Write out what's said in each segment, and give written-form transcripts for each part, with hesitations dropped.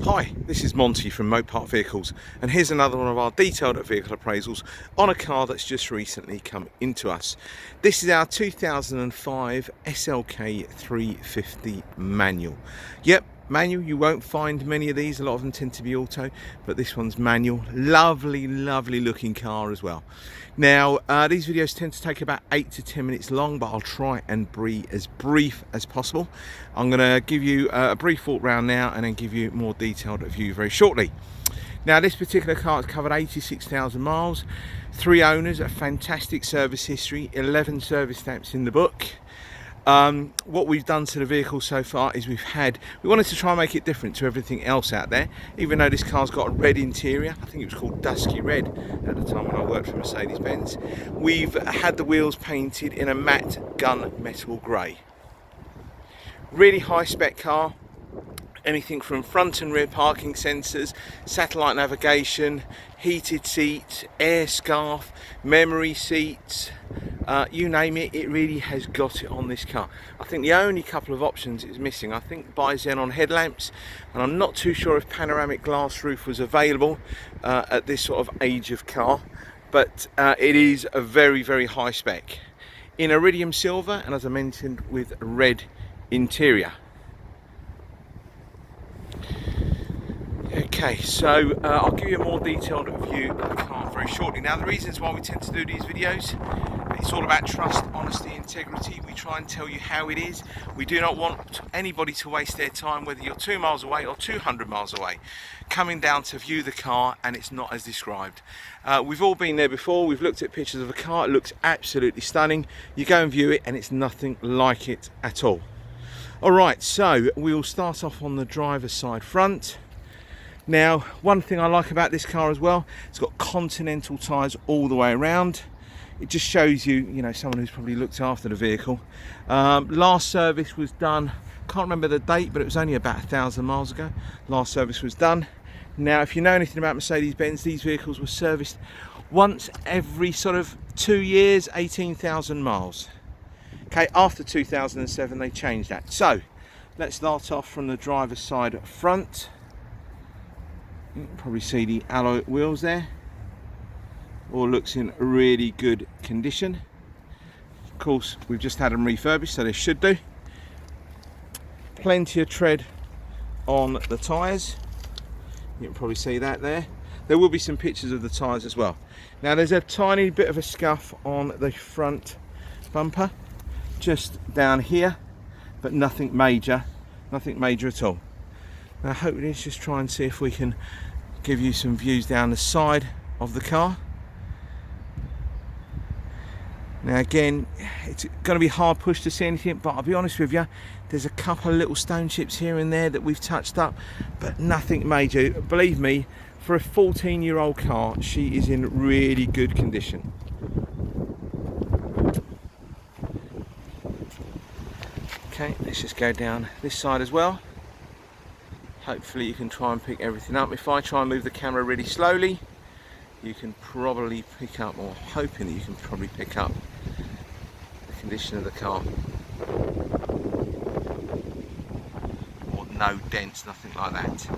Hi, this is Monty from Mopart Vehicles, and here's another one of our detailed vehicle appraisals on a car that's just recently come into us. This is our 2005 SLK 350 manual. Yep, manual. You won't find many of these, a lot of them tend to be auto, but this one's manual. Lovely looking car as well. Now these videos tend to take about 8 to 10 minutes long, but I'll try and be as brief as possible. I'm going to give you a brief walk round now and then give you more detailed review very shortly. Now this particular car has covered 86,000 miles, 3 owners, a fantastic service history, 11 service stamps in the book. What we've done to the vehicle so far is we wanted to try and make it different to everything else out there. Even though this car's got a red interior, I think it was called dusky red at the time when I worked for Mercedes-Benz. We've had the wheels painted in a matte gunmetal grey. Really high spec car. Anything from front and rear parking sensors, satellite navigation, heated seats, air scarf, memory seats, you name it, it really has got it on this car. I think the only couple of options it's missing, I think bi-xenon headlamps, and I'm not too sure if panoramic glass roof was available at this sort of age of car, but it is a very high spec. In iridium silver, and as I mentioned, with a red interior. Okay, so I'll give you a more detailed view of the car very shortly. Now the reasons why we tend to do these videos, it's all about trust, honesty, integrity. We try and tell you how it is. We do not want anybody to waste their time, whether you're 2 miles away or 200 miles away, coming down to view the car and it's not as described. We've all been there before, we've looked at pictures of a car, it looks absolutely stunning. You go and view it and it's nothing like it at all. Alright, so we'll start off on the driver's side front. Now, one thing I like about this car as well, it's got Continental tyres all the way around. It just shows you, someone who's probably looked after the vehicle. Last service was done, can't remember the date, but it was only about 1,000 miles ago. Last service was done. Now, if you know anything about Mercedes-Benz, these vehicles were serviced once every sort of 2 years, 18,000 miles. Okay, after 2007 they changed that. So, let's start off from the driver's side front. You can probably see the alloy wheels there. All looks in really good condition. Of course, we've just had them refurbished, so they should do. Plenty of tread on the tyres. You can probably see that there. There will be some pictures of the tyres as well. Now there's a tiny bit of a scuff on the front bumper, just down here, but nothing major at all. Now hopefully let's just try and see if we can give you some views down the side of the car. Now again, it's going to be hard push to see anything, but I'll be honest with you, there's a couple of little stone chips here and there that we've touched up, but nothing major. Believe me, for a 14-year-old car, she is in really good condition. Okay, let's just go down this side as well. Hopefully you can try and pick everything up. If I try and move the camera really slowly, you can probably pick up, or hoping that you can probably pick up, the condition of the car. Or no dents, nothing like that.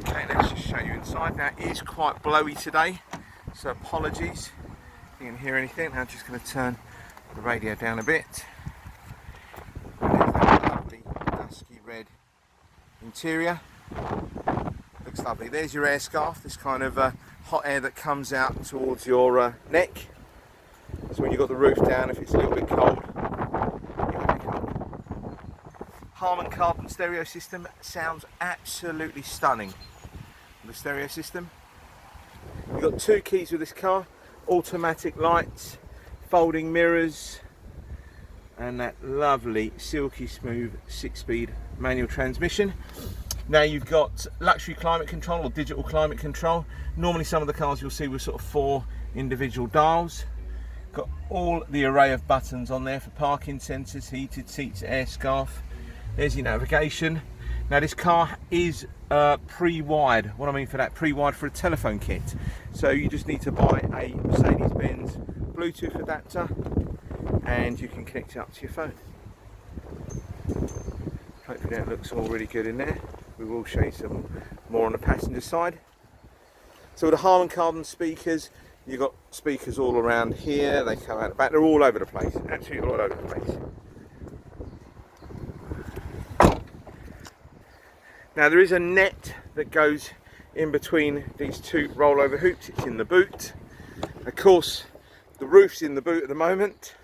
Okay, let's just show you inside. Now it is quite blowy today, so apologies if you can hear anything. I'm just going to turn the radio down a bit. There's that lovely dusky red interior. Looks lovely. There's your air scarf, this kind of hot air that comes out towards your neck. So when you've got the roof down, if it's a little bit cold, you can pick up. Harman Kardon stereo system sounds absolutely stunning. The stereo system. You've got 2 keys with this car, automatic lights, folding mirrors, and that lovely silky smooth 6-speed manual transmission. Now you've got luxury climate control or digital climate control. Normally some of the cars you'll see with sort of 4 individual dials. Got all the array of buttons on there for parking sensors, heated seats, air scarf. There's your navigation. Now this car is pre-wired. What I mean for that, pre-wired for a telephone kit. So you just need to buy a Mercedes-Benz Bluetooth adapter and you can connect it up to your phone. Hopefully that looks all really good in there. We will show you some more on the passenger side. So with the Harman Kardon speakers, you've got speakers all around here. They come out the back. They're all over the place. Absolutely all over the place. Now there is a net that goes in between these two rollover hoops. It's in the boot. Of course, the roof's in the boot at the moment,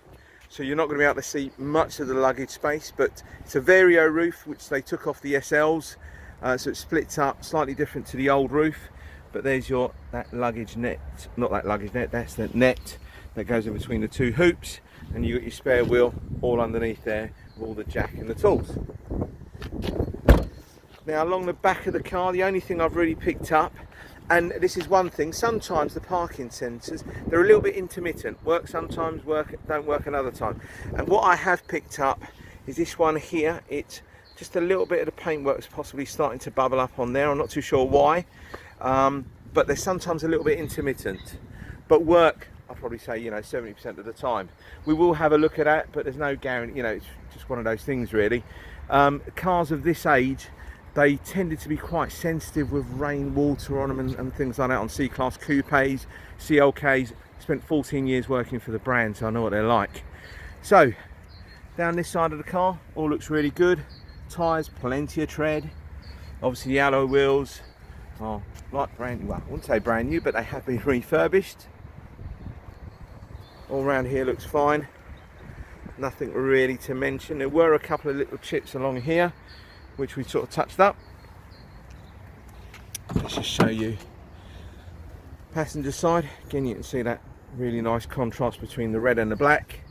so you're not going to be able to see much of the luggage space, but it's a Vario roof which they took off the SLs, so it splits up, slightly different to the old roof. But there's that luggage net, not that luggage net, that's the net that goes in between the two hoops, and you've got your spare wheel all underneath there with all the jack and the tools. Now along the back of the car, the only thing I've really picked up, and this is one thing, sometimes the parking sensors, they're a little bit intermittent, work sometimes, don't work another time. And what I have picked up is this one here. It's just a little bit of the paintwork is possibly starting to bubble up on there. I'm not too sure why, but they're sometimes a little bit intermittent. But work, I'll probably say, 70% of the time. We will have a look at that, but there's no guarantee, it's just one of those things really. Cars of this age, they tended to be quite sensitive with rain, water on them and things like that on C-Class coupes, SLKs. Spent 14 years working for the brand, so I know what they're like. So, down this side of the car, all looks really good. Tyres, plenty of tread. Obviously the alloy wheels are like brand new. Well, I wouldn't say brand new, but they have been refurbished. All around here looks fine. Nothing really to mention. There were a couple of little chips along here, which we sort of touched up. Let's just show you passenger side. Again, you can see that really nice contrast between the red and the black.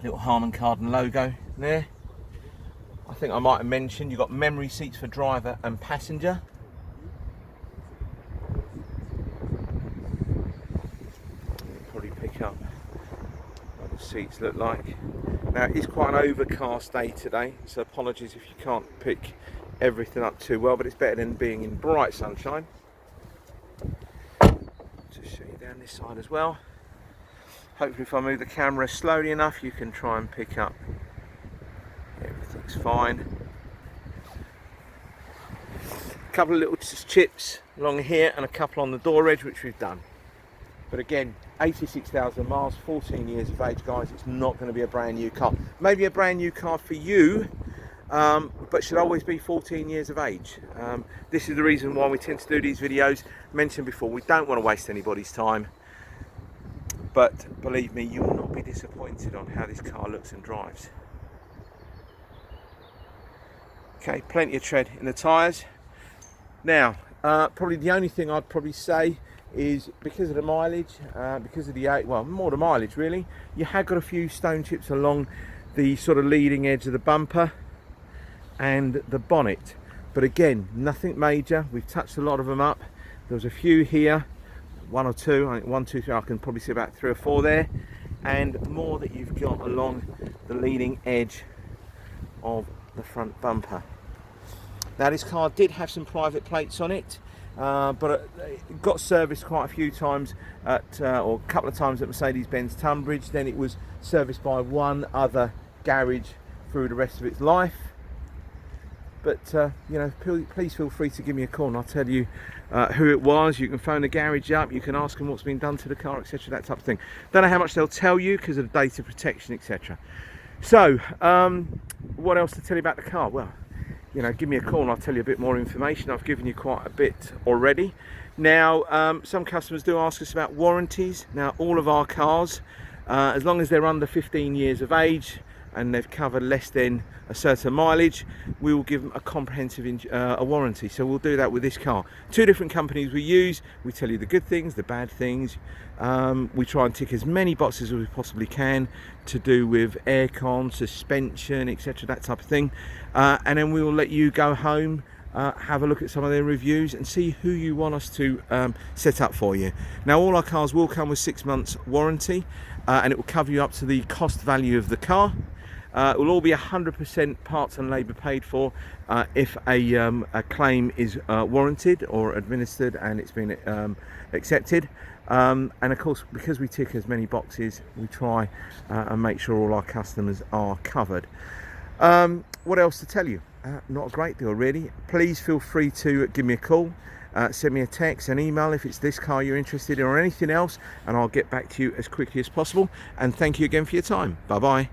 Little Harman Kardon logo there. I think I might have mentioned you've got memory seats for driver and passenger. You'll probably pick up what the seats look like. Now it is quite an overcast day today, so apologies if you can't pick everything up too well, but it's better than being in bright sunshine. Just show you down this side as well. Hopefully if I move the camera slowly enough you can try and pick up. Everything's fine. A couple of little chips along here and a couple on the door edge, which we've done. But again, 86,000 miles, 14 years of age, guys. It's not going to be a brand new car. Maybe a brand new car for you, but should always be 14 years of age. This is the reason why we tend to do these videos. Mentioned before, we don't want to waste anybody's time. But believe me, you will not be disappointed on how this car looks and drives. Okay, plenty of tread in the tyres. Now, probably the only thing I'd probably say is because of the mileage, because of the more the mileage really, you have got a few stone chips along the sort of leading edge of the bumper and the bonnet. But again, nothing major. We've touched a lot of them up. There was a few here, one or two, I think 1, 2, 3, I can probably see about 3 or 4 there, and more that you've got along the leading edge of the front bumper. Now this car did have some private plates on it, but it got serviced quite a few times at, or a couple of times at Mercedes-Benz Tunbridge. Then it was serviced by one other garage through the rest of its life. But please feel free to give me a call and I'll tell you who it was. You can phone the garage up, you can ask them what's been done to the car, etc., that type of thing. Don't know how much they'll tell you because of data protection, etc. So what else to tell you about the car? Well, give me a call and I'll tell you a bit more information. I've given you quite a bit already. Now, some customers do ask us about warranties. Now, all of our cars, as long as they're under 15 years of age and they've covered less than a certain mileage, we will give them a comprehensive a warranty. So we'll do that with this car. 2 different companies we use. We tell you the good things, the bad things. We try and tick as many boxes as we possibly can to do with aircon, suspension, etc., that type of thing. And then we will let you go home, have a look at some of their reviews and see who you want us to set up for you. Now, all our cars will come with 6 months warranty, and it will cover you up to the cost value of the car. It will all be 100% parts and labour paid for if a claim is warranted or administered and it's been accepted. And of course, because we tick as many boxes, we try and make sure all our customers are covered. What else to tell you? Not a great deal really. Please feel free to give me a call, send me a text, an email if it's this car you're interested in or anything else, and I'll get back to you as quickly as possible. And thank you again for your time. Bye bye.